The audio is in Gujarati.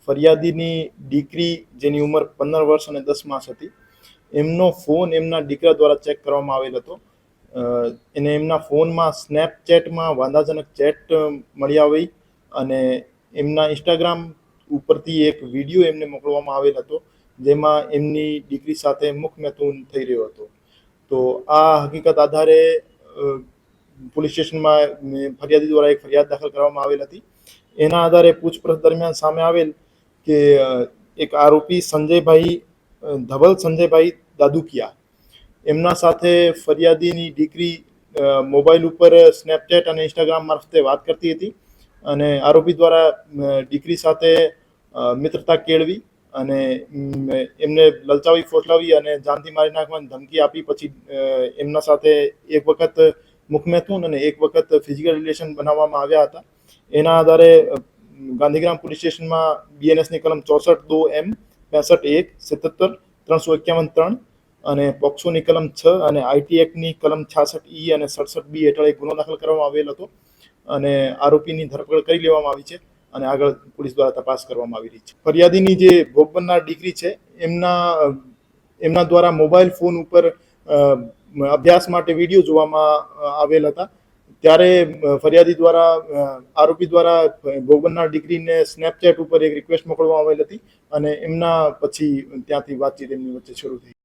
ફરિયાદીની દીકરી જેની ઉંમર 15 વર્ષ અને 10 માસ હતી, એમનો ફોન એમના દીકરા દ્વારા ચેક કરવામાં આવેલ હતો. એને એમના ફોનમાં સ્નેપચેટમાં વાંધાજનક ચેટ મળી આવી અને એમના ઇન્સ્ટાગ્રામ ઉપરથી એક વિડીયો એમને મોકલવામાં આવેલ હતો, જેમાં એમની દીકરી સાથે મુખમેતુન થઈ રહ્યો હતો. તો આ હકીકત આધારે પોલીસ સ્ટેશનમાં ફરિયાદી દ્વારા એક ફરિયાદ દાખલ કરવામાં આવેલ હતી. એના આધારે પૂછપરછ દરમિયાન સામે આવેલ કે એક આરોપી ધવલ સંજયભાઈ દાદુકિયા, એમના સાથે ફરિયાદીની દીકરી મોબાઈલ ઉપર સ્નેપચેટ અને ઇન્સ્ટાગ્રામ મારફતે વાત કરતી હતી અને આરોપી દ્વારા દીકરી સાથે મિત્રતા કેળવી અને એમને લલચાવી ફોસલાવી અને જાનથી મારી નાખવાની ધમકી આપી. પછી એમના સાથે એક વખત મુખમેતુન અને એક વખત ફિઝિકલ રિલેશન બનાવવામાં આવ્યા હતા. એના આધારે ગાંધીગ્રામ પોલીસ સ્ટેશનમાં બીએનએસની કલમ 64(2)M, 65(1), 77, 351(3) અને પોક્સોની કલમ 6 અને આઈટી એક્ટની કલમ 66E અને 67B હેઠળ એક ગુનો દાખલ કરવામાં આવેલ હતો અને આરોપીની ધરપકડ કરી લેવામાં આવી છે અને આગળ પોલીસ દ્વારા તપાસ કરવામાં આવી રહી છે. ફરિયાદીની જે ભોગ બનનાર દીકરી છે, એમના દ્વારા મોબાઈલ ફોન ઉપર અભ્યાસ માટે વિડીયો જોવામાં આવેલ હતા. ત્યારે ફરિયાદી દ્વારા આરોપી દ્વારા ભોગ બનનાર દીકરીને સ્નેપચેટ ઉપર એક રિક્વેસ્ટ મોકલવામાં આવેલ હતી અને એમના પછી ત્યાંથી વાતચીત એમની વચ્ચે શરૂ થઈ.